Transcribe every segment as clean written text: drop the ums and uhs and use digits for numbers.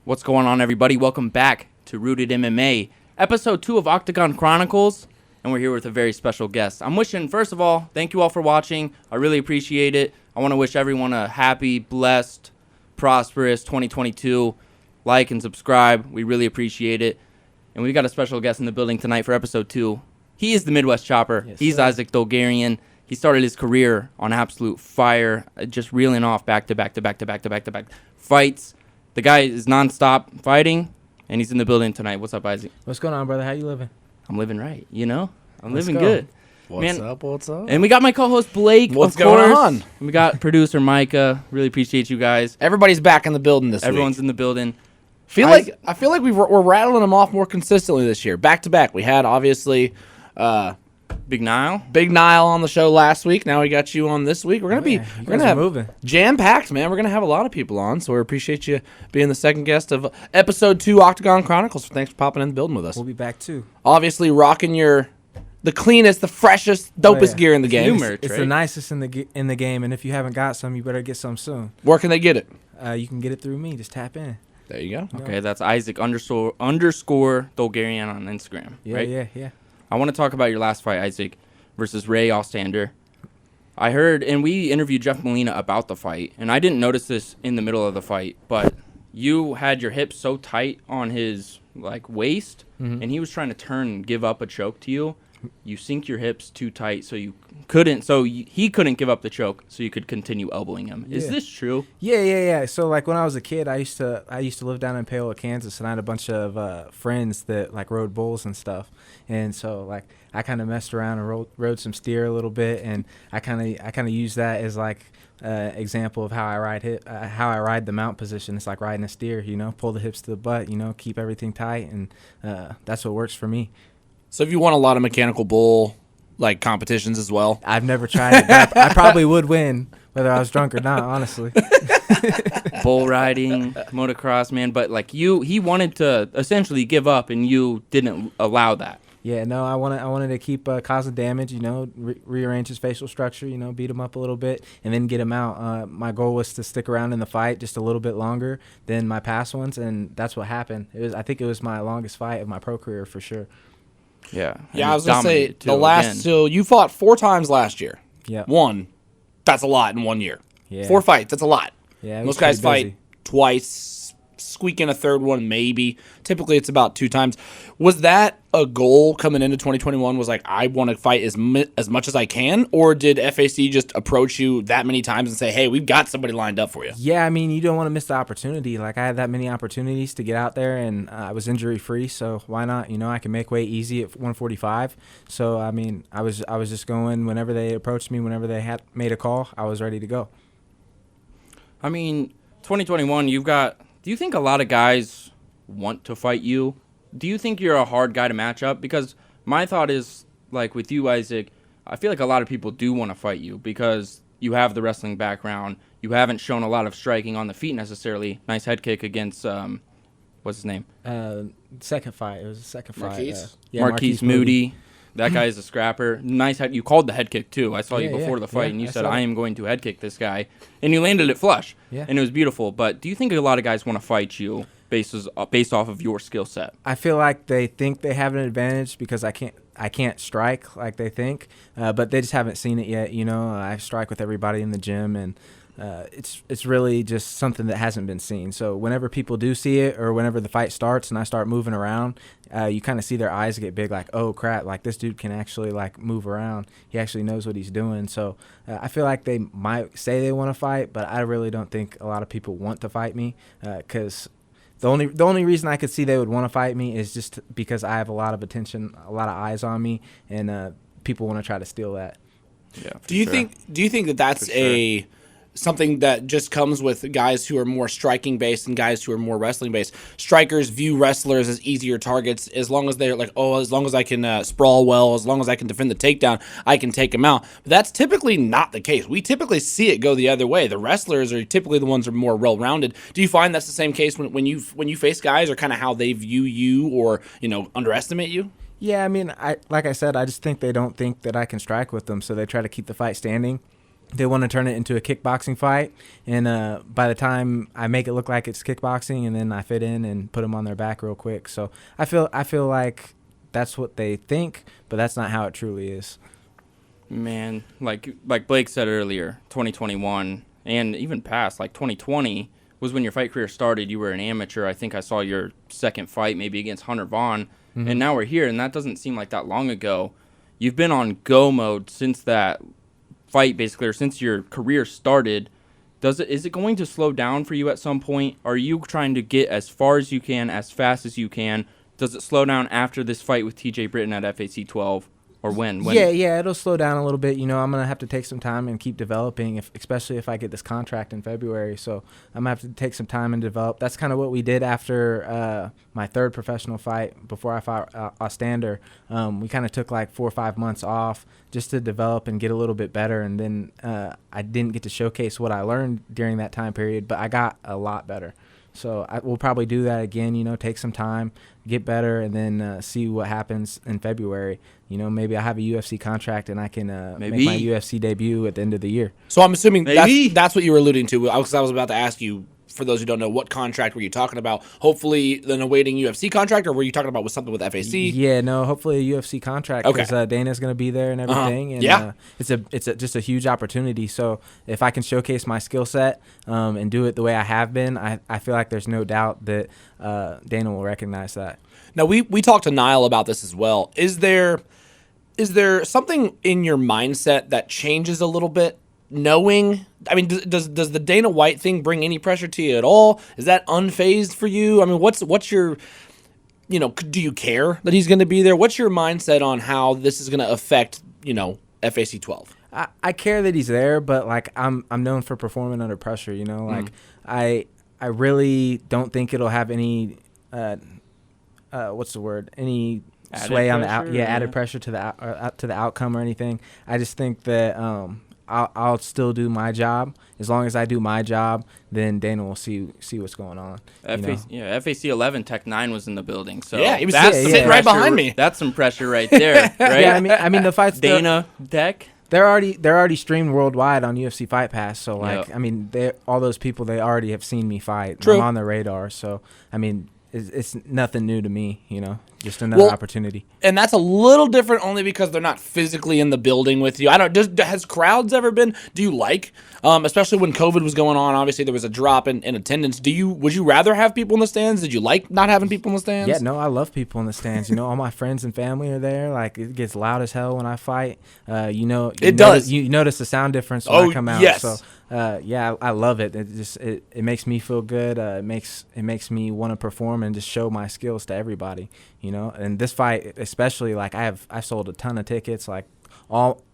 What's going on, everybody? Welcome back to Rooted MMA, episode 2 of Octagon Chronicles, and we're here with a very special guest. I'm wishing, first of all, thank you all for watching. I really appreciate it. I want to wish everyone a happy, blessed, prosperous 2022. Like and subscribe. We really appreciate it. And we got a special guest in the building tonight for episode 2. He is the Midwest Chopper. Yes, He's sir. Isaac Dulgarian. He started his career on absolute fire, just reeling off back-to-back fights. The guy is nonstop fighting, and he's in the building tonight. What's up, Isaac? What's going on, brother? How you living? I'm living right, you know? I'm Let's living go. good. What's Man, up? What's up? And we got my co-host Blake, What's of course. going on? And we got producer Micah. Really appreciate you guys. Everybody's back in the building this Everyone's week. in the building. I feel like we're rattling them off more consistently this year, back to back. We had obviously Big Nile. Big Nile on the show last week. Now we got you on this week. We're gonna have moving. jam packed, man. We're gonna have a lot of people on, so we appreciate you being the second guest of episode 2 Octagon Chronicles. Thanks for popping in the building with us. We'll be back too. Obviously rocking the cleanest, the freshest, dopest gear in the game. new merch. It's right? the nicest in the game, and if you haven't got some, you better get some soon. Where can they get it? You can get it through me. Just tap in. There you go. Okay, that's Isaac underscore Dulgarian on Instagram. Yeah, right? yeah. I want to talk about your last fight, Isaac, versus Ray Ostander. I heard, and we interviewed Jeff Molina about the fight, and I didn't notice this in the middle of the fight, but you had your hips so tight on his waist, and he was trying to turn and give up a choke to you. You sink your hips too tight, so you couldn't. So he couldn't give up the choke, so you could continue elbowing him. Is this true? Yeah. So when I was a kid, I used to live down in Paola, Kansas, and I had a bunch of friends that rode bulls and stuff. And so I kind of messed around and rode some steer a little bit, and I kind of use that as example of how I ride the mount position. It's like riding a steer, pull the hips to the butt, keep everything tight, and that's what works for me. So have you won a lot of mechanical bull competitions as well? I've never tried it. But I probably would win, whether I was drunk or not, honestly. Bull riding, motocross, man. But he wanted to essentially give up, and you didn't allow that. Yeah, no, I wanted to keep causing damage, rearrange his facial structure, beat him up a little bit, and then get him out. My goal was to stick around in the fight just a little bit longer than my past ones, and that's what happened. I think it was my longest fight of my pro career for sure. Yeah. Yeah, I was going to say, again. so you fought 4 times last year. Yeah. 1, that's a lot in 1 year. Yeah. 4 fights, that's a lot. Yeah, Most guys pretty fight busy. twice, squeak in a third one maybe. Typically it's about 2 times. Was that a goal coming into 2021? Was I want to fight as much as I can? Or did FAC just approach you that many times and say, hey, we've got somebody lined up for you? Yeah, you don't want to miss the opportunity. I had that many opportunities to get out there, and I was injury free, so why not? I can make weight easy at 145. So I was just going whenever they approached me, whenever they had made a call, I was ready to go. 2021, do you think a lot of guys want to fight you? Do you think you're a hard guy to match up? Because my thought is, with you, Isaac, I feel like a lot of people do want to fight you because you have the wrestling background. You haven't shown a lot of striking on the feet necessarily. Nice head kick against, what's his name? Second fight. It was a second fight. Marquise Moody. That guy is a scrapper. Nice head. You called the head kick, too. I saw you before the fight, and you said, I am going to head kick this guy. And you landed it flush. Yeah. And it was beautiful. But do you think a lot of guys want to fight you based off of your skill set? I feel like they think they have an advantage because I can't strike like they think, but they just haven't seen it yet. I strike with everybody in the gym, and it's really just something that hasn't been seen. So whenever people do see it, or whenever the fight starts and I start moving around, you kind of see their eyes get big, oh crap, this dude can actually move around. He actually knows what he's doing. So I feel like they might say they want to fight, but I really don't think a lot of people want to fight me because the only reason I could see they would want to fight me is just because I have a lot of attention, a lot of eyes on me, and people want to try to steal that. Yeah. Do you think that that's something that just comes with guys who are more striking based and guys who are more wrestling based? Strikers view wrestlers as easier targets as long as they're as long as I can sprawl well, as long as I can defend the takedown, I can take them out. But that's typically not the case. We typically see it go the other way. The wrestlers are typically the ones who are more well rounded. Do you find that's the same case when you face guys, or kind of how they view you, or underestimate you? Yeah, like I said, I just think they don't think that I can strike with them, so they try to keep the fight standing. they want to turn it into a kickboxing fight, and by the time I make it look like it's kickboxing, and then I fit in and put them on their back real quick. So I feel like that's what they think, but that's not how it truly is. Man, like Blake said earlier, 2021 and even past, like 2020 was when your fight career started. You were an amateur. I think I saw your second fight maybe against Hunter Vaughn, and now we're here, and that doesn't seem like that long ago. You've been on go mode since that fight, basically, or since your career started. Is it going to slow down for you at some point? Are you trying to get as far as you can, as fast as you can? Does it slow down after this fight with TJ Britton at FAC 12? Or when? Yeah, it'll slow down a little bit. I'm going to have to take some time and keep developing, especially if I get this contract in February. So I'm going to have to take some time and develop. That's kind of what we did after my third professional fight before I fought Ostander. We kind of took like 4 or 5 months off just to develop and get a little bit better. And then I didn't get to showcase what I learned during that time period, but I got a lot better. So we'll probably do that again, take some time, get better, and then see what happens in February. Maybe I have a UFC contract and I can make my UFC debut at the end of the year. So I'm assuming that's what you were alluding to. I was about to ask you, for those who don't know, what contract were you talking about? Hopefully an awaiting UFC contract, or were you talking about with something with FAC? Yeah, no, hopefully a UFC contract, because Dana's going to be there and everything. And it's just a huge opportunity. So if I can showcase my skill set and do it the way I have been, I feel like there's no doubt that Dana will recognize that. Now, we talked to Niall about this as well. Is there something in your mindset that changes a little bit? Knowing, does the Dana White thing bring any pressure to you at all? Is that unfazed for you? What's your, do you care that he's going to be there? What's your mindset on how this is going to affect, FAC 12? I care that he's there, but like I'm known for performing under pressure. I really don't think it'll have any any sway on added pressure to the outcome or anything. I just think that I'll still do my job. As long as I do my job, then Dana will see what's going on. FAC 11 Tech 9 was in the building, so he was sitting right behind me. That's some pressure right there, right? Yeah, the fights Dana Tech. They're already streamed worldwide on UFC Fight Pass. So all those people, they already have seen me fight. True. I'm on the radar. So it's nothing new to me, just another opportunity. And that's a little different only because they're not physically in the building with you. Has crowds ever been, do you like, especially when COVID was going on, obviously there was a drop in attendance. Would you rather have people in the stands? Did you like not having people in the stands? Yeah, no, I love people in the stands. All my friends and family are there. Like, it gets loud as hell when I fight. It does. You notice the sound difference when I come out. Yes. So, I love it. It makes me feel good. It makes me want to perform and just show my skills to everybody. And this fight especially, like I've sold a ton of tickets. Like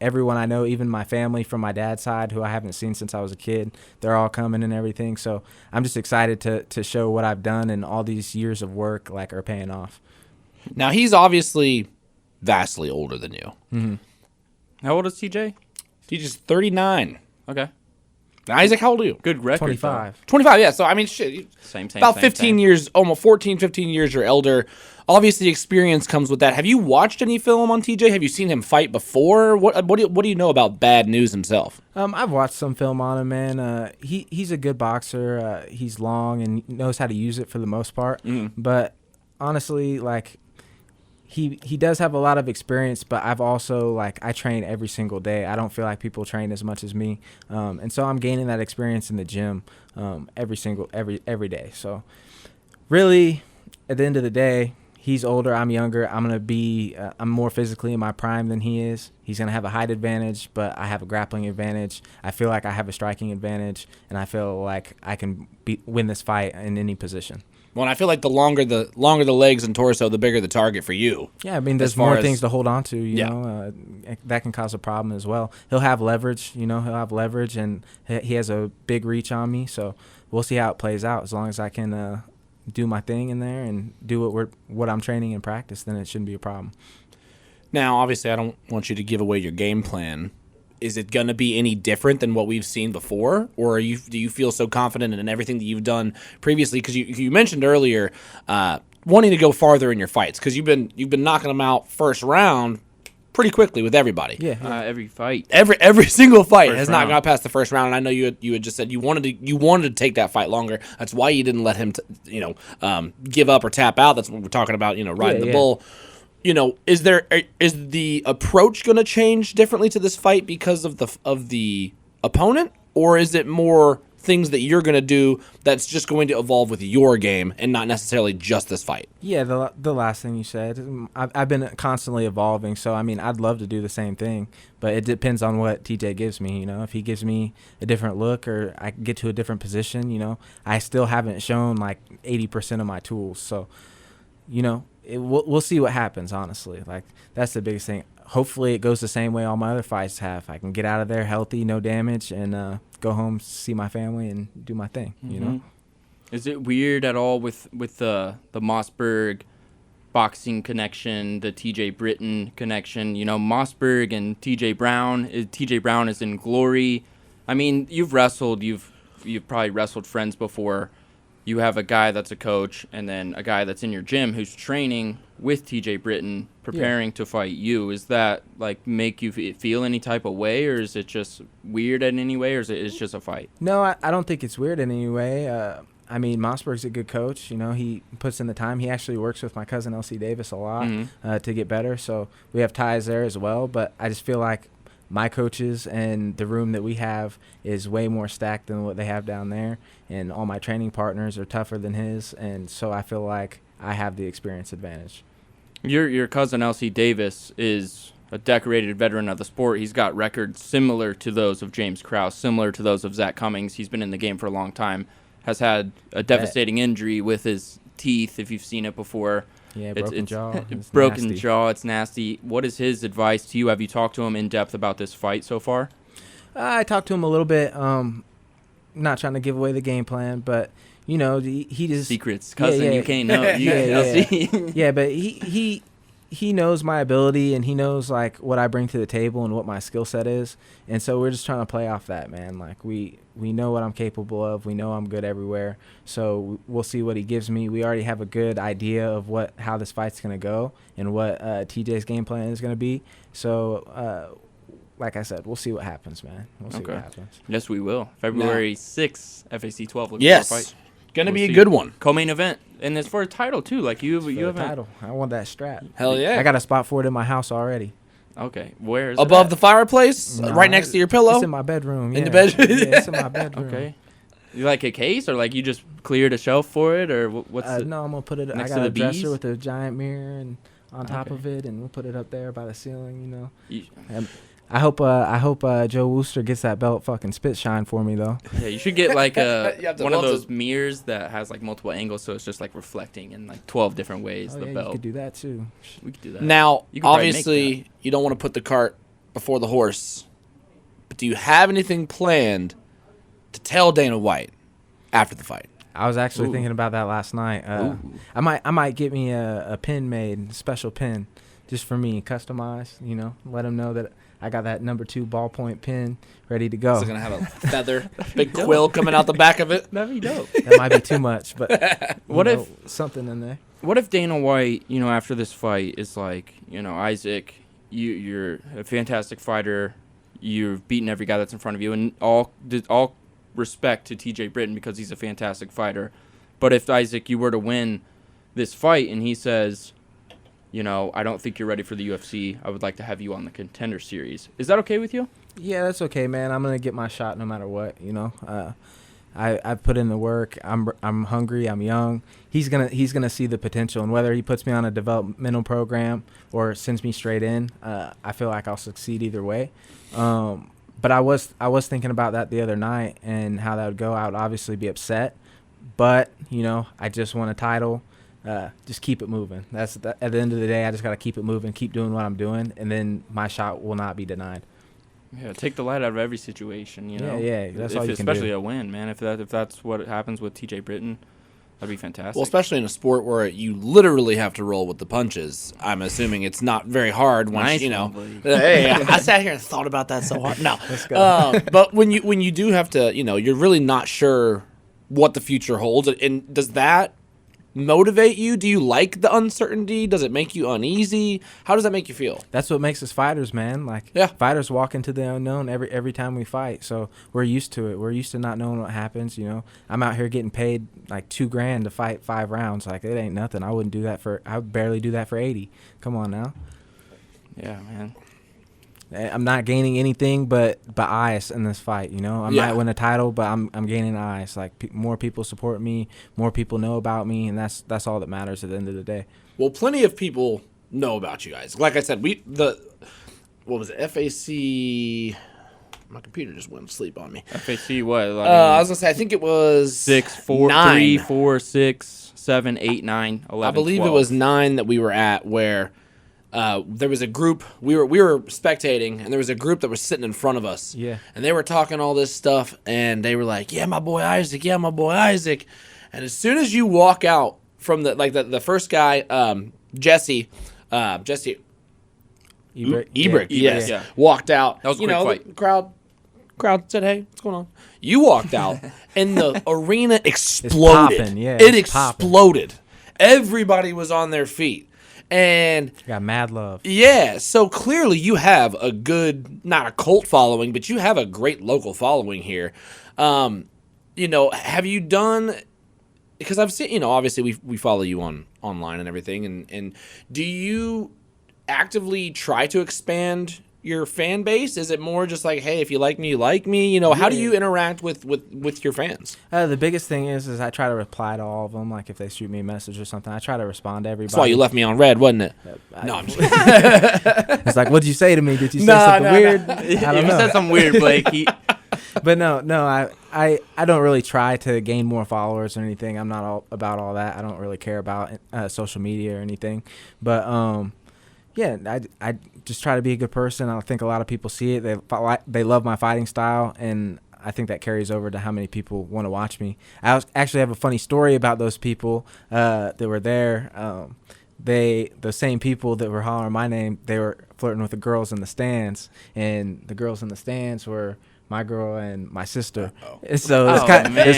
everyone I know, even my family from my dad's side, who I haven't seen since I was a kid, they're all coming and everything. So I'm just excited to show what I've done, and all these years of work are paying off. Now, he's obviously vastly older than you. Mm-hmm. How old is TJ? TJ's 39. Okay. Isaac, how old are you? Good record. 25. 25, yeah. So, shit. Same. About 15 years, almost 14, 15 years you're elder. Obviously, experience comes with that. Have you watched any film on TJ? Have you seen him fight before? What do you know about Bad News himself? I've watched some film on him, man. He's a good boxer. He's long and knows how to use it for the most part. Mm-hmm. But honestly, he does have a lot of experience, but I've also, I train every single day. I don't feel like people train as much as me. And so I'm gaining that experience in the gym every day. So really, at the end of the day, he's older, I'm younger. I'm more physically in my prime than he is. He's going to have a height advantage, but I have a grappling advantage. I feel like I have a striking advantage, and I feel like I can win this fight in any position. Well, and I feel like the longer the legs and torso, the bigger the target for you. Yeah, there's more things to hold on to, you know. That can cause a problem as well. He'll have leverage, and he has a big reach on me, so we'll see how it plays out. As long as I can do my thing in there and do what I'm training in practice, then it shouldn't be a problem. Now, obviously, I don't want you to give away your game plan. Is it going to be any different than what we've seen before, or do you feel so confident in everything that you've done previously? Because you mentioned earlier wanting to go farther in your fights, because you've been knocking them out first round pretty quickly with everybody. Yeah. Every fight. Every single fight First has not round. got past the first round. And I know you had just said you wanted to take that fight longer. That's why you didn't let him give up or tap out. That's what we're talking about. Riding the bull. Is the approach going to change differently to this fight because of the opponent, or is it more things that you're going to do that's just going to evolve with your game and not necessarily just this fight? Yeah, the last thing you said. I've been constantly evolving, so I mean, I'd love to do the same thing, but it depends on what TJ gives me. If he gives me a different look or I get to a different position, I still haven't shown like 80% of my tools. So, we'll see what happens. Honestly, like that's the biggest thing. Hopefully, it goes the same way all my other fights have. I can get out of there healthy, no damage, and go home, see my family, and do my thing. Is it weird at all with the Mossberg boxing connection, the TJ Britton connection? Mossberg and TJ Brown. TJ Brown is in glory. I mean, you've wrestled. You've probably wrestled friends before. You have a guy that's a coach, and then a guy that's in your gym who's training with TJ Britton, preparing to fight you. Is that like make you feel any type of way, or is it just weird in any way, or is it just a fight? No, I don't think it's weird in any way. I mean, Mossberg's a good coach. He puts in the time. He actually works with my cousin LC Davis a lot to get better. So we have ties there as well. But I just feel like my coaches and the room that we have is way more stacked than what they have down there. And all my training partners are tougher than his. And so I feel like I have the experience advantage. Your cousin LC Davis is a decorated veteran of the sport. He's got records similar to those of James Krause, similar to those of Zach Cummings. He's been in the game for a long time. Has had a devastating injury with his teeth, if you've seen it before. Yeah, broken jaw. It's broken nasty. jaw. It's nasty. What is his advice to you? Have you talked to him in depth about this fight so far? I talked to him a little bit. Not trying to give away the game plan, but he just Secrets, cousin. You can't know. Yeah, but he knows my ability, and he knows like what I bring to the table and what my skill set is, and so we're just trying to play off that, man. Like we know what I'm capable of. We know I'm good everywhere, so we'll see what he gives me. We already have a good idea of how this fight's gonna go and what TJ's game plan is gonna be. So, like I said, we'll see what happens, man. We'll see what happens. Yes, we will. February 6th, FAC 12. Yes. For a fight. Gonna be a good one. Co-main event, and it's for a title too. Like you have a title. I want that strap. Hell yeah! I got a spot for it in my house already. Okay, where is above it the fireplace, right next to your pillow. It's in my bedroom. In the bedroom. Yeah, it's in my bedroom. Okay. You like a case, or like you just cleared a shelf for it, or what's? No, I'm gonna put it. Next I to got the a dresser bees? with a giant mirror and on top of it, and we'll put it up there by the ceiling. I hope Joe Wooster gets that belt fucking spit shine for me though. Yeah, you should get like one of weld those it. mirrors that has like multiple angles, so it's just like reflecting in like 12 different ways. Oh, the yeah, belt. you could do that too. We could do that. Now, You could probably make obviously, you don't want to put the cart before the horse, but do you have anything planned to tell Dana White after the fight? I was actually Ooh. thinking about that last night. I might get me a pin made, special pin, just for me, customized. Let him know that I got that number 2 ballpoint pin ready to go. Is it gonna have a feather, big quill coming out the back of it? That'd be dope. That might be too much, but What if something in there? What if Dana White, after this fight, is like, Isaac, you're a fantastic fighter. You've beaten every guy that's in front of you, and all respect to TJ Britton because he's a fantastic fighter. But if Isaac, you were to win this fight, and he says, I don't think you're ready for the UFC. I would like to have you on the Contender Series. Is that okay with you? Yeah, that's okay, man. I'm gonna get my shot no matter what. I put in the work. I'm hungry. I'm young. He's gonna see the potential, and whether he puts me on a developmental program or sends me straight in, I feel like I'll succeed either way. But I was thinking about that the other night and how that would go. I would obviously be upset, but I just won a title. Just keep it moving. At the end of the day, I just got to keep it moving, keep doing what I'm doing, and then my shot will not be denied. Yeah, take the light out of every situation, Yeah, that's all you can do. Especially a win, man. If that's what happens with TJ Britton, that'd be fantastic. Well, especially in a sport where you literally have to roll with the punches. I'm assuming it's not very hard once Nice you know. one, buddy. Hey, I sat here and thought about that so hard. No, Let's go. but when you do have to, you're really not sure what the future holds, and does that motivate you? Do you like the uncertainty? Does it make you uneasy? How does that make you feel? That's what makes us fighters, man. Like, Yeah. fighters walk into the unknown every time we fight. So we're used to it. We're used to not knowing what happens. You know, I'm out here getting paid like $2,000 to fight 5 rounds. Like, it ain't nothing. I wouldn't do that I would barely do that for 80. Come on now. Yeah, man. I'm not gaining anything but eyes in this fight. You know, I might win a title, but I'm gaining eyes. Like, more people support me, more people know about me, and that's all that matters at the end of the day. Well, plenty of people know about you guys. Like I said, what was it? FAC. My computer just went to sleep on me. FAC what? I was gonna say I think it was 6, 4, 9. 3, 4, 6, 7, 8, 9, 11. I believe 12. it was 9 that we were at where there was a group we were spectating, and there was a group that was sitting in front of us. Yeah. And they were talking all this stuff, and they were like, "Yeah, my boy Isaac. Yeah, my boy Isaac." And as soon as you walk out from the first guy, Jesse Ebert, yes, Yeah. walked out. That was a quick fight. The crowd said, "Hey, what's going on?" You walked out, and the arena exploded. popping, yeah, it it's popping. exploded. Everybody was on their feet. And got mad love. yeah, so clearly you have a good, not a cult following, but you have a great local following here. Have you done, because I've seen, obviously we follow you online and everything, and do you actively try to expand your fan base? Is it more just like, hey, if you like me, you like me? How do you interact with your fans? The biggest thing is I try to reply to all of them. Like, if they shoot me a message or something, I try to respond to everybody. That's why you left me on red, wasn't it? No, I'm just It's like, what'd you say to me? Did you say something weird? I don't You know. said something weird, Blake. But no, I don't really try to gain more followers or anything. I'm not all about all that. I don't really care about social media or anything. But yeah, I just try to be a good person. I think a lot of people see it. They love my fighting style, and I think that carries over to how many people want to watch me. I actually have a funny story about those people that were there. The same people that were hollering my name, they were flirting with the girls in the stands, and the girls in the stands were my girl and my sister. And so it's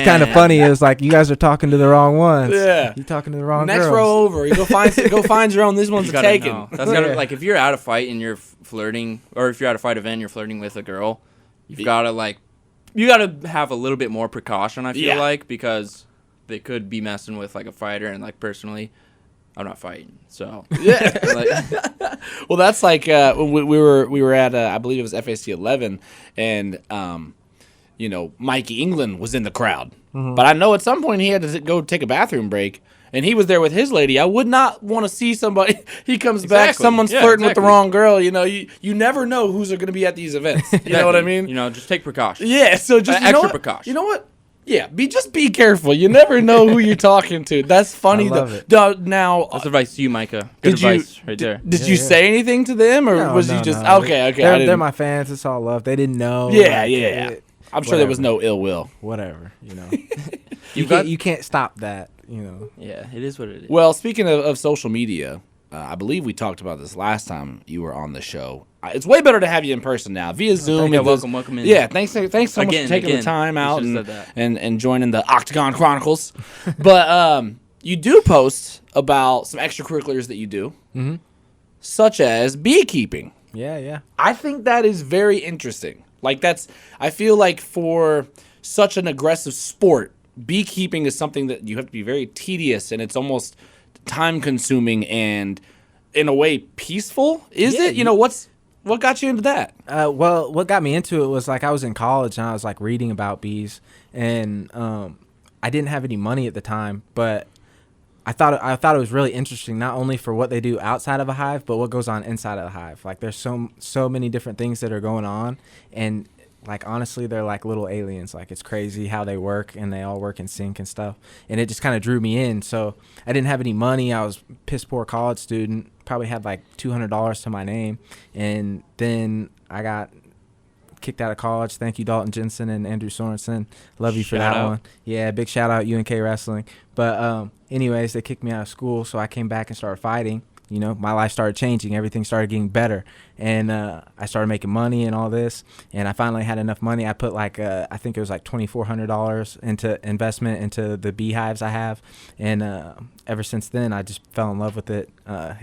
kind of funny. It was like, you guys are talking to the wrong ones. Yeah. You're talking to the wrong Next girls. row over. You go find your own. These ones You are gotta taken. know. That's gotta, like, if you're at a fight and you're flirting, or if you're at a fight event and you're flirting with a girl, you gotta have a little bit more precaution, I feel like, because they could be messing with like a fighter, and like, personally, I'm not fighting, so Yeah. like, Well, that's like when we were at I believe it was FAC 11, and Mikey England was in the crowd, but I know at some point he had to go take a bathroom break, and he was there with his lady. I would not want to see somebody. He comes back, someone's flirting with the wrong girl. You never know who's going to be at these events. You know what I mean? Just take precautions. Yeah. So just extra precaution. You know what? Yeah, just be careful. You never know who you're talking to. That's funny. I love it. Now, That's advice to you, Micah. Good advice right there. Did you say anything to them, or No, was no, you just no. okay? They're my fans. It's all love. They didn't know. Yeah, like, yeah. I'm sure there was no ill will. Whatever. got- You can't stop that. Yeah, it is what it is. Well, speaking of social media, I believe we talked about this last time you were on the show. It's way better to have you in person now via Zoom. Yeah, welcome in. Yeah, thanks so much for taking the time out We should've said that. and joining the Octagon Chronicles. But you do post about some extracurriculars that you do, such as beekeeping. Yeah. I think that is very interesting. Like, I feel like for such an aggressive sport, beekeeping is something that you have to be very tedious, and it's almost time consuming and in a way peaceful. Is it? What got you into that? Well, what got me into it was, like, I was in college and I was like reading about bees, and I didn't have any money at the time, but I thought it was really interesting, not only for what they do outside of a hive, but what goes on inside of the hive. Like, there's so many different things that are going on, and like, honestly, they're like little aliens. Like, it's crazy how they work, and they all work in sync and stuff. And it just kind of drew me in. So I didn't have any money. I was piss poor college student. Probably had like $200 to my name. And then I got kicked out of college. Thank you, Dalton Jensen and Andrew Sorensen. Love you for Shout that out. one. Yeah, big shout out UNK Wrestling. But anyways, they kicked me out of school, so I came back and started fighting. my life started changing. Everything started getting better. And I started making money and all this. And I finally had enough money. I put I think it was like $2,400 into investment into the beehives I have. And ever since then, I just fell in love with it,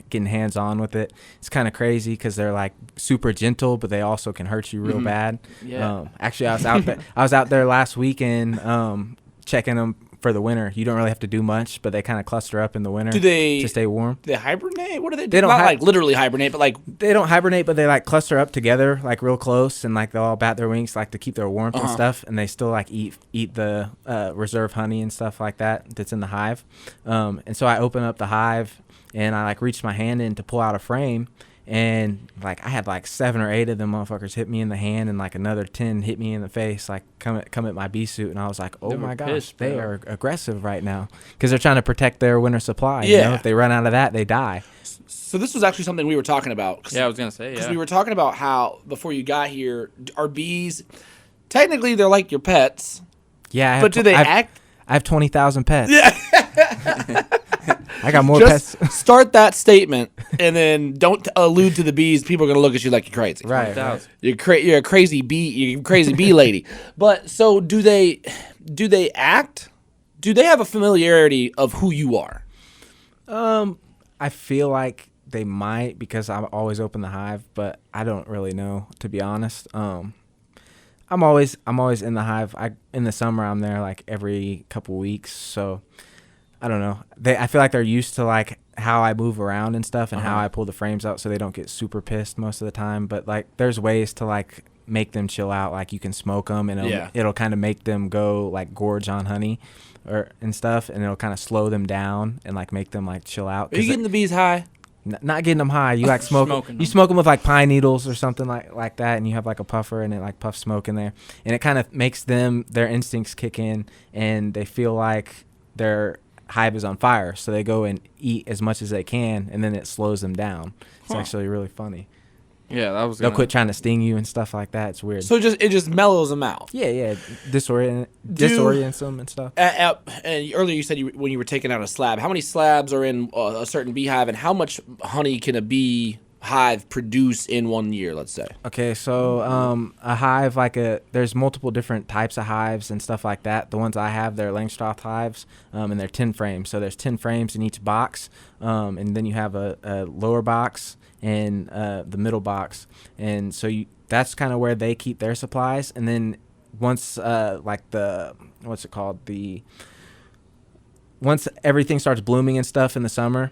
getting hands-on with it. It's kind of crazy because they're like super gentle, but they also can hurt you real bad. Yeah. Actually, I was out there last weekend checking them for the winter. You don't really have to do much, but they kind of cluster up in the winter to stay warm. Do they hibernate? What do they do? They don't Not like literally hibernate, but like they don't hibernate, but they like cluster up together like real close, and like they'll all bat their wings like to keep their warmth and stuff, and they still like eat the reserve honey and stuff like that's in the hive. And so I open up the hive and I like reached my hand in to pull out a frame. And like I had like 7 or 8 of them motherfuckers hit me in the hand, and like another 10 hit me in the face, like come at my bee suit. And I was like, oh my gosh, pissed, they are aggressive right now because they're trying to protect their winter supply. Yeah. If they run out of that, they die. So this was actually something we were talking about. Yeah, I was gonna say. Because Yeah. we were talking about how before you got here, our bees, technically they're like your pets. Yeah, But do they act? I have 20,000 pets. Yeah. I got more Just pets. start that statement and then don't allude to the bees. People are gonna look at you like you're crazy. Right. 1,000. You're a crazy bee. You're a crazy bee lady. But so do they act? Do they have a familiarity of who you are? I feel like they might because I'm always open the hive, but I don't really know, to be honest. I'm always in the hive. In the summer I'm there like every couple weeks, so I don't know. I feel like they're used to like how I move around and stuff and how I pull the frames out, so they don't get super pissed most of the time. But like there's ways to like make them chill out. Like you can smoke them and it'll kind of make them go like gorge on honey and stuff, and it'll kind of slow them down and like make them like chill out. Are you getting the bees high? Not getting them high. You like smoke. Smoking You smoke them with like pine needles or something like that, and you have like a puffer, and it like puffs smoke in there, and it kind of makes their instincts kick in, and they feel like their hive is on fire, so they go and eat as much as they can, and then it slows them down. It's actually really funny. Yeah, that was. They'll quit trying to sting you and stuff like that. It's weird. So it just mellows them out. Yeah, disorients them and stuff. And earlier you said when you were taking out a slab, how many slabs are in a certain beehive, and how much honey can a bee hive produce in 1 year, let's say? Okay, so a hive there's multiple different types of hives and stuff like that. The ones I have, they're Langstroth hives, and they're 10 frames. So there's 10 frames in each box, and then you have a lower box and the middle box, and so that's kind of where they keep their supplies. And then once once everything starts blooming and stuff in the summer,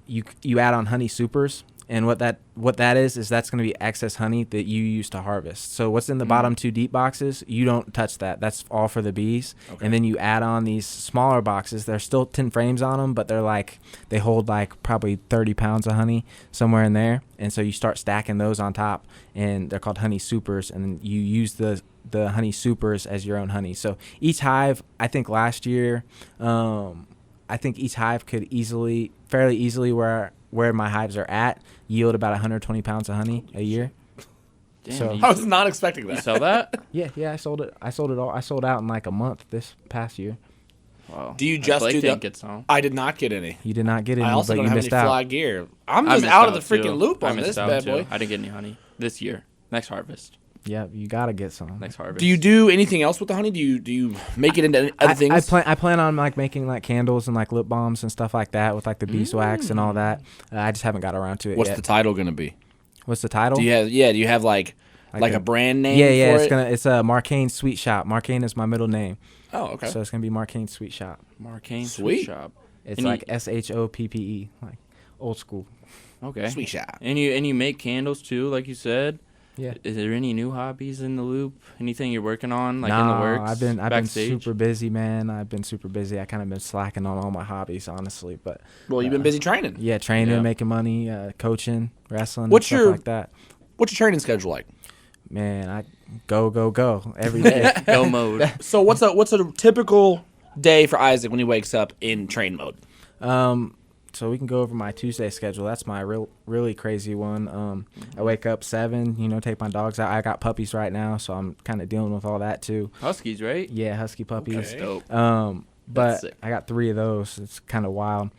you add on honey supers. And what that is that's going to be excess honey that you use to harvest. So what's in the bottom 2 deep boxes, you don't touch that. That's all for the bees. Okay. And then you add on these smaller boxes. There's still 10 frames on them, but they hold like probably 30 pounds of honey somewhere in there. And so you start stacking those on top, and they're called honey supers. And you use the honey supers as your own honey. So each hive, I think last year, each hive could fairly easily where my hives are at, yield about 120 pounds of honey a year. Damn, So I was not expecting you that. sell that? yeah, I sold it. I sold it all. I sold out in like a month this past year. Wow. Do you just Blake do didn't that? get some. I did not get any. You did not get any, I also but don't you have any missed out. fly gear. I'm I just missed out of the too. freaking loop I on missed this out bad too. boy. I didn't get any honey this year. Next harvest. Yeah, you gotta get some. Next harvest. Do you do anything else with the honey? Do you make it into other things? I plan on like making like candles and like lip balms and stuff like that with like the beeswax and all that. I just haven't got around to it What's yet. the title gonna be? What's the title? Do you have like a brand name? Yeah. For It's a Marcane Sweet Shop. Marcane is my middle name. Oh, okay. So it's gonna be Marcane Sweet Shop. Marcane Sweet. Sweet Shop. It's And like SHOPPE, like old school. Okay. Sweet shop. And you make candles too, like you said. Yeah. Is there any new hobbies in the loop? Anything you're working on, like in the works? I've been backstage? super busy, man. I've been super busy. I kind of been slacking on all my hobbies, honestly. But Well, you've been busy training. yeah, training, Yeah. making money, coaching, wrestling, What's stuff your- like that. What's your training schedule like? Man, I go every day. Go mode. So what's a typical day for Isaac when he wakes up in train mode? So we can go over my Tuesday schedule. That's my really crazy one. I wake up 7, take my dogs out. I got puppies right now, so I'm kind of dealing with all that too. Huskies, right? Yeah, husky puppies. Okay. Dope. but sick. I got 3 of those. It's kind of wild.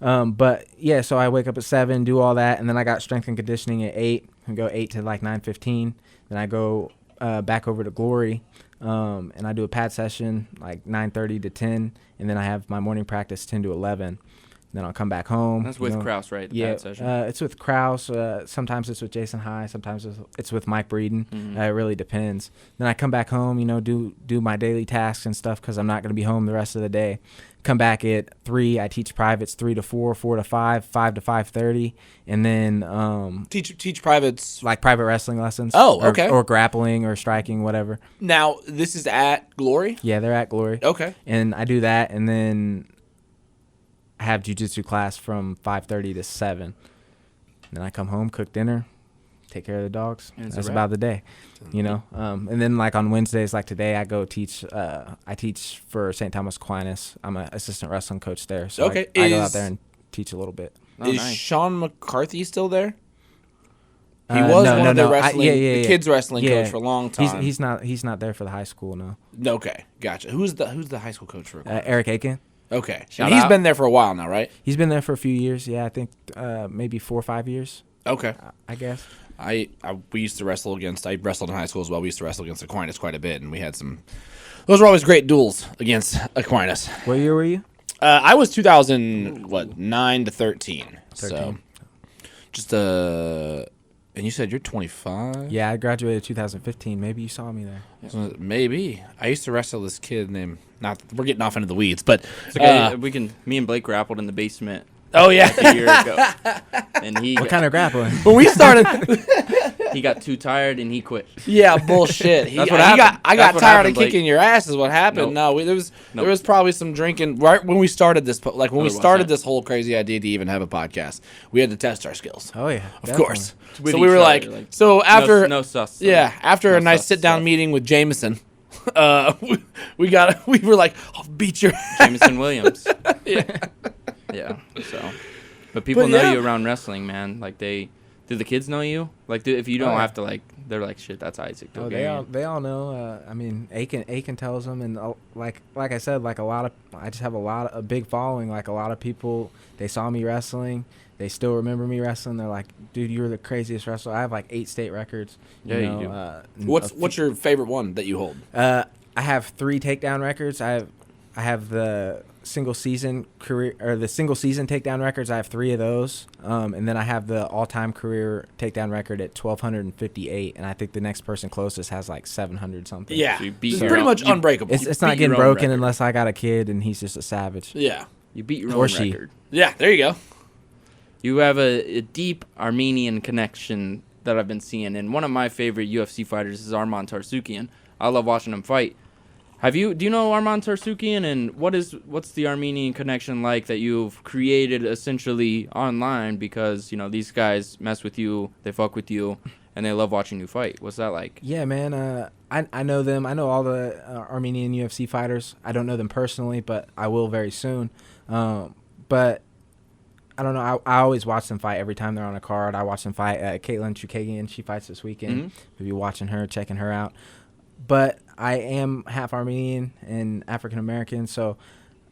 But yeah, so I wake up at 7, do all that, and then I got strength and conditioning at 8, and go 8 to like 9:15. Then I go back over to Glory, and I do a pad session like 9:30 to 10, and then I have my morning practice 10 to 11. Then I'll come back home. That's with Kraus, right? The Yeah, pad session. it's with Kraus. Sometimes it's with Jason High. Sometimes it's with Mike Breeden. Mm-hmm. It really depends. Then I come back home, do my daily tasks and stuff because I'm not going to be home the rest of the day. Come back at 3. I teach privates 3 to 4, 4 to 5, 5 to 5:30, and then Teach privates. like private wrestling lessons. Oh, okay. Or grappling or striking, whatever. Now, this is at Glory? Yeah, they're at Glory. Okay. And I do that, and then I have jiu-jitsu class from 5:30 to 7. Then I come home, cook dinner, take care of the dogs. That's about the day, And then like on Wednesdays, like today, I go teach. I teach for St. Thomas Aquinas. I'm an assistant wrestling coach there, so Okay. I go out there and teach a little bit. Oh, Is nice. Sean McCarthy still there? He was one of the wrestling, the kids wrestling coach for a long time. He's not there for the high school, no. Okay, gotcha. Who's the high school coach for? Eric Aiken. Okay, Shout and he's out. been there for a while now, right? He's been there for a few years. Yeah, I think maybe 4 or 5 years. Okay. I guess. We used to wrestle against. I wrestled in high school as well. We used to wrestle against Aquinas quite a bit, and we had some. Those were always great duels against Aquinas. What year were you? I was 9 to 13. So, just and you said you're 25. Yeah, I graduated 2015. Maybe you saw me there. Maybe. I used to wrestle this kid named. Not. We're getting off into the weeds, but It's okay. Me and Blake grappled in the basement oh yeah. a year ago, and What kind of grappling? When we started, he got too tired and he quit. yeah, bullshit. That's what happened. I That's got what tired happened, of Blake. kicking your ass. Is what happened. Nope. No, there Nope. was probably some drinking right when we started this. Like when we There started wasn't. this whole crazy idea to even have a podcast, we had to test our skills. Oh yeah, Of definitely. course. With So we each were other, like, so after no sus. yeah, after No a nice sus sit down stuff. meeting with Jameson, we were like, I'll beat your Jameson Williams. Yeah. So, but people But know yeah. you around wrestling, man. Like do the kids know you? Like, if you don't Oh, yeah. have to, like, they're like, shit, that's Isaac. Oh, Dulgarian. they all know. I mean, Aiken tells them, and like I said, like I just have a big following. Like a lot of people, they saw me wrestling, they still remember me wrestling. They're like, dude, you were the craziest wrestler. I have like 8 state records. Yeah, you do. and What's your favorite one that you hold? I have 3 takedown records. I have the single season takedown records. I have 3 of those, and then I have the all-time career takedown record at 1,258, and I think the next person closest has like 700 something. Yeah, So you beat it's your pretty own- much you- unbreakable. It's not beat your getting own broken record. unless I got a kid and he's just a savage. yeah, You beat your Or own she. record. yeah. There you go. You have a deep Armenian connection that I've been seeing, and one of my favorite UFC fighters is Arman Tarsukian. I love watching him fight. Do you know Arman Tarsukian, and what's the Armenian connection like that you've created essentially online, because these guys mess with you, they fuck with you, and they love watching you fight? What's that like? Yeah, man. I know them. I know all the Armenian UFC fighters. I don't know them personally, but I will very soon. But I don't know. I always watch them fight every time they're on a card. I watch them fight. Caitlin Chukagian, she fights this weekend. We'll be watching her, checking her out. But I am half Armenian and African American, so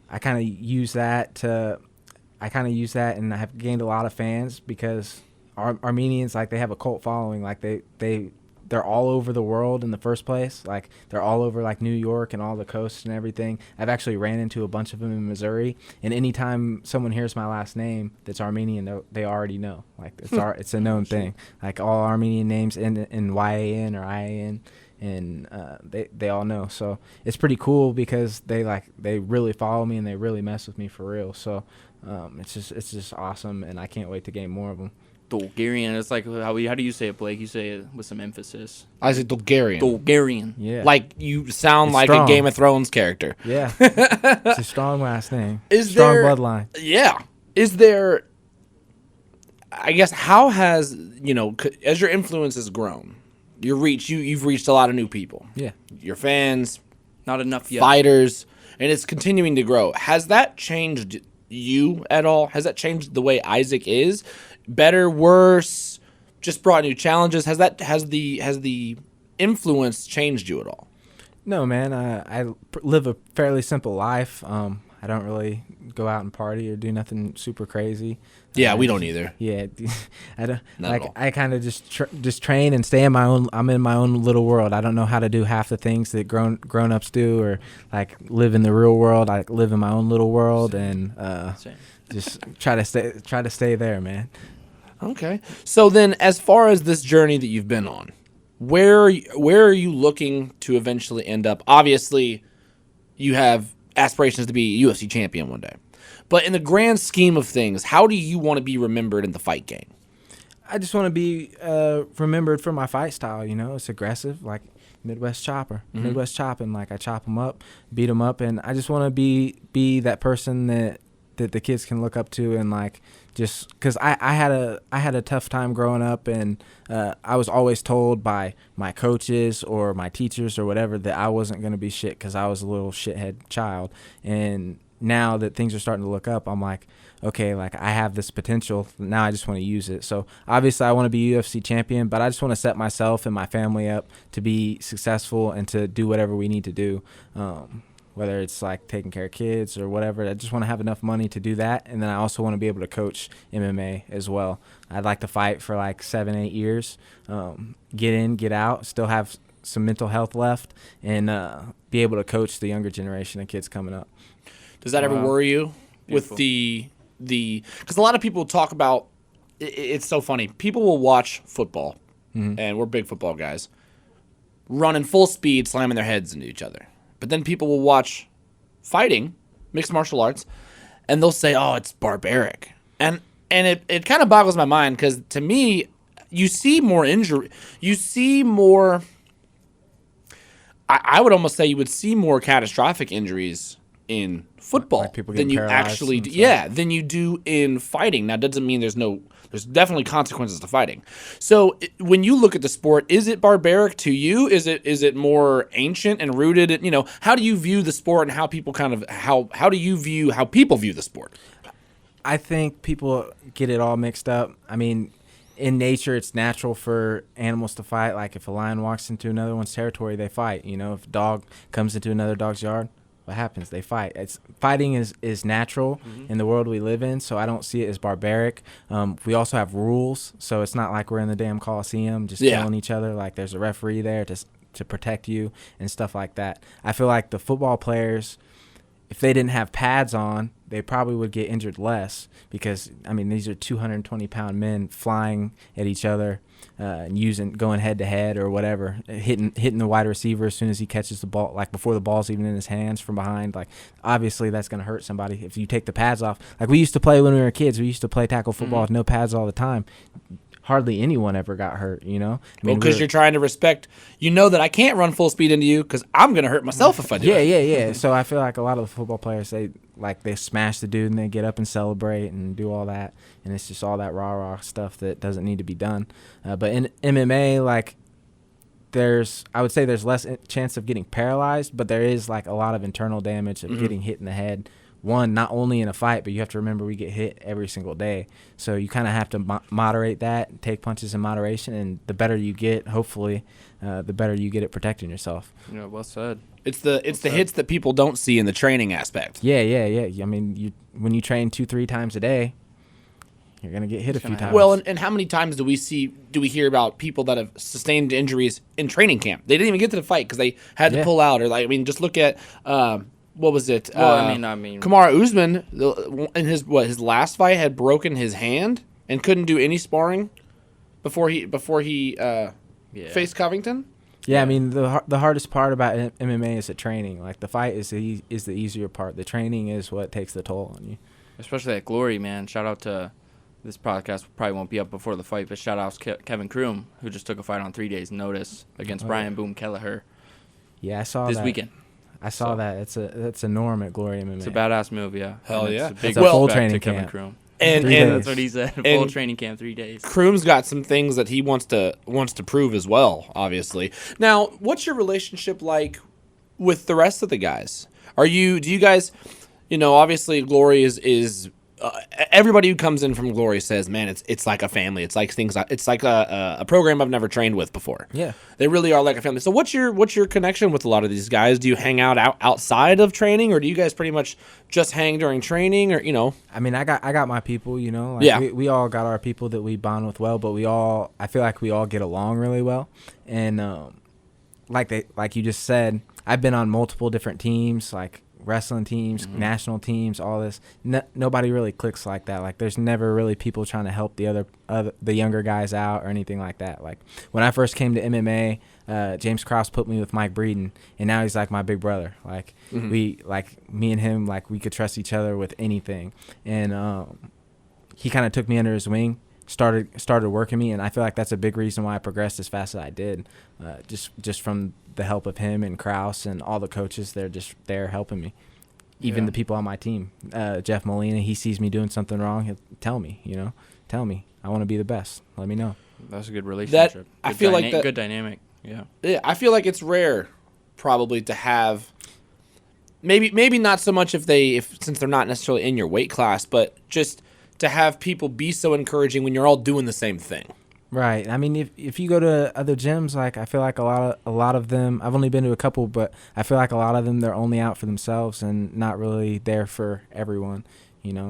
I kind of use that, and I have gained a lot of fans because Armenians, like, they have a cult following. Like they're all over the world in the first place. Like they're all over like New York and all the coasts and everything. I've actually ran into a bunch of them in Missouri, and anytime someone hears my last name that's Armenian, they already know. Like it's a known thing. Like all Armenian names end in YAN or IAN. And they all know, so it's pretty cool because they really follow me and they really mess with me for real. So it's just awesome, and I can't wait to gain more of them. Dulgarian. It's like how do you say it, Blake? You say it with some emphasis. I say Dulgarian. Dulgarian. Yeah, Like you sound It's like strong. a Game of Thrones character. yeah, it's a strong last name. Strong bloodline. Yeah. Is there? I guess how has as your influence has grown, you've reached a lot of new people. Yeah. Your fans, Not enough yet. fighters, and it's continuing to grow. Has that changed you at all? Has that changed the way Isaac is? Better, worse? Just brought new challenges? Has the influence changed you at all? No, man. Live a fairly simple life. I don't really go out and party or do nothing super crazy. Yeah, we don't either. Yeah, I don't. Not like at all. I kind of just train and stay in my own. I'm in my own little world. I don't know how to do half the things that grown ups do, or like live in the real world. I live in my own little world and Same. just try to stay there, man. Okay. So then, as far as this journey that you've been on, where are you looking to eventually end up? Obviously, you have aspirations to be a UFC champion one day. But in the grand scheme of things, how do you want to be remembered in the fight game? I just want to be remembered for my fight style. You know, it's aggressive, like Midwest chopper, Midwest chopping. Like I chop them up, beat them up, and I just want to be that person that the kids can look up to, and like just because I had a tough time growing up, and I was always told by my coaches or my teachers or whatever that I wasn't gonna be shit because I was a little shithead child, and now that things are starting to look up, I'm like, okay, like I have this potential. Now I just want to use it. So obviously I want to be UFC champion, but I just want to set myself and my family up to be successful and to do whatever we need to do. Whether it's like taking care of kids or whatever, I just want to have enough money to do that. And then I also want to be able to coach MMA as well. I'd like to fight for like 7-8 years, get in, get out, still have some mental health left, and be able to coach the younger generation of kids coming up. Does that ever worry you Beautiful. with the because a lot of people talk about it's so funny. People will watch football, and we're big football guys, running full speed, slamming their heads into each other. But then people will watch fighting, mixed martial arts, and they'll say, "Oh, it's barbaric," and it kind of boggles my mind because to me, you see more injury, you see more. I would almost say you would see more catastrophic injuries in football Like people than getting you paralyzed actually and do, stuff. than you do in fighting. Now, that doesn't mean there's definitely consequences to fighting. So when you look at the sport, is it barbaric to you? Is it more ancient and rooted in, how do you view the sport and how people how do you view how people view the sport? I think people get it all mixed up. I mean, in nature, it's natural for animals to fight. Like if a lion walks into another one's territory, they fight. If a dog comes into another dog's yard, what happens? They fight. Fighting is natural in the world we live in, so I don't see it as barbaric. We also have rules, so it's not like we're in the damn Coliseum just killing each other. Like there's a referee there to protect you and stuff like that. I feel like the football players, if they didn't have pads on, they probably would get injured less because, I mean, these are 220-pound men flying at each other and going head-to-head or whatever, hitting the wide receiver as soon as he catches the ball, like before the ball's even in his hands from behind. Like, obviously, that's going to hurt somebody if you take the pads off. Like, we used to play when we were kids. We used to play tackle football with no pads all the time. Hardly anyone ever got hurt, I mean, Because you're trying to respect, that I can't run full speed into you because I'm going to hurt myself if I do. Yeah. So I feel like a lot of the football players, they smash the dude and they get up and celebrate and do all that, and it's just all that rah stuff that doesn't need to be done. But in MMA, like I would say there's less chance of getting paralyzed, but there is like a lot of internal damage of getting hit in the head. One, not only in a fight, but you have to remember we get hit every single day. So you kind of have to moderate that, take punches in moderation, and the better you get, hopefully, the better you get at protecting yourself. Yeah, well said. It's the hits that people don't see in the training aspect. Yeah. I mean, when you train 2-3 times a day, you're gonna get hit a few times. Well, and how many times do we hear about people that have sustained injuries in training camp? They didn't even get to the fight because they had to pull out, or just look at what was it? Well, I mean, Kamaru Usman in his last fight had broken his hand and couldn't do any sparring before he faced Covington. Yeah, I mean the hardest part about MMA is the training. Like the fight is the easier part. The training is what takes the toll on you. especially at Glory, man. Shout out to this podcast. Probably won't be up before the fight, but shout out to Kevin Kroom, who just took a fight on 3 days' notice against Brian Boom Kelleher. Yeah, I saw this that. weekend. I saw that. It's a norm at Glory MMA. It's a badass move, yeah. Hell And yeah. It's a big It's a full respect training to Kevin camp. Kroom. And That's what he said. Full and- training camp, 3 days. Kroom's got some things that he wants to prove as well, obviously. Now, what's your relationship like with the rest of the guys? Do you guys, obviously Glory is everybody who comes in from Glory says, man, it's like a family. It's like it's like a program I've never trained with before. Yeah. They really are like a family. So what's your connection with a lot of these guys? Do you hang out outside of training, or do you guys pretty much just hang during training, or I mean, I got my people, like Yeah. we all got our people that we bond with well, but I feel like we all get along really well. And like you just said, I've been on multiple different teams, like wrestling teams, national teams, all this. Nobody really clicks like that. Like there's never really people trying to help the the younger guys out or anything like that. Like when I first came to MMA, James Krause put me with Mike Breeden, and now he's like my big brother. Like me and him, like we could trust each other with anything. And he kind of took me under his wing, started working me, and I feel like that's a big reason why I progressed as fast as I did. Just from the help of him and Krause and all the coaches, they're just there helping me. Even the people on my team, Jeff Molina, he sees me doing something wrong, he'll tell me. I want to be the best. Let me know. That's a good relationship. I feel like that good dynamic. Yeah. Yeah, I feel like it's rare, probably, to have. Maybe not so much since they're not necessarily in your weight class, but just to have people be so encouraging when you're all doing the same thing. Right. I mean, if you go to other gyms, like I feel like a lot of them. I've only been to a couple, but I feel like a lot of them, they're only out for themselves and not really there for everyone.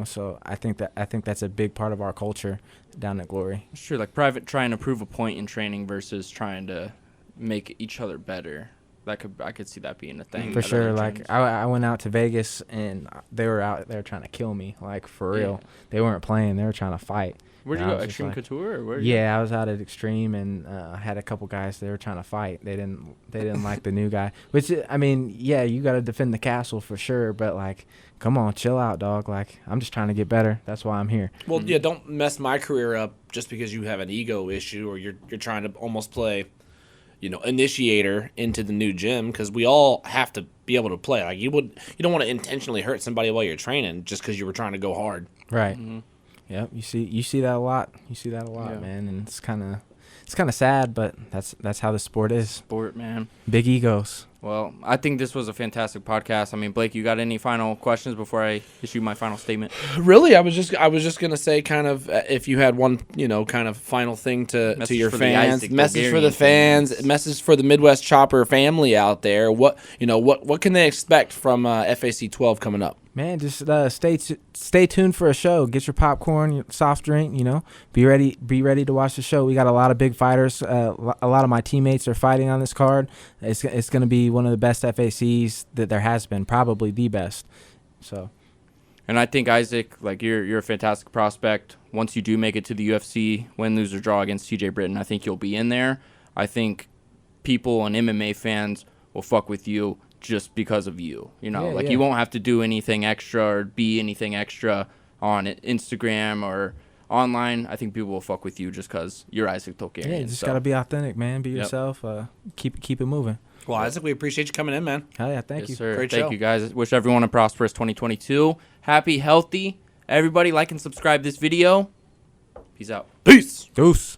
So I think that's a big part of our culture down at Glory. It's true. Like private trying to prove a point in training versus trying to make each other better. I could see that being a thing. For at sure. other Like gyms. I went out to Vegas and they were out there trying to kill me. Like for real. They weren't playing. They were trying to fight. Where'd you And I go? was just Extreme like- Couture or where? Yeah, I was out at Extreme, and I had a couple guys. They were trying to fight. They didn't like the new guy. Which I mean, yeah, you got to defend the castle for sure. But like, come on, chill out, dog. Like, I'm just trying to get better. That's why I'm here. Well, yeah, don't mess my career up just because you have an ego issue or you're trying to almost play, initiator into the new gym, because we all have to be able to play. Like you don't want to intentionally hurt somebody while you're training just because you were trying to go hard. Right. Mm-hmm. Yep. You see that a lot. Yeah. Man. And it's kind of sad, but that's how the sport is. Sport, man. Big egos. Well, I think this was a fantastic podcast. I mean, Blake, you got any final questions before I issue my final statement? Really, I was just gonna say, kind of, if you had one, kind of final thing to your for the fans, Isaac message for the Dulgarian fans, fans. message for the Midwest Chopper family out there. What can they expect from FAC 12 coming up? Man, just stay tuned for a show. Get your popcorn, your soft drink. Be ready to watch the show. We got a lot of big fighters. A lot of my teammates are fighting on this card. It's going to be one of the best FACs that there has been, probably the best. So, And I think, Isaac, like you're a fantastic prospect. Once you do make it to the UFC, win, lose, or draw against TJ Britton, I think you'll be in there. I think people and MMA fans will fuck with you just because of you. You won't have to do anything extra or be anything extra on Instagram or online. I think people will fuck with you just because you're Isaac Dulgarian. yeah, you just got to be authentic, man. Be Yep. yourself. Keep it moving. Well, Isaac, we appreciate you coming in, man. Hell yeah, thank Yes, you. sir. Great Thank show. you, guys. Wish everyone a prosperous 2022. Happy, healthy. Everybody like and subscribe this video. Peace out. Peace. Deuce.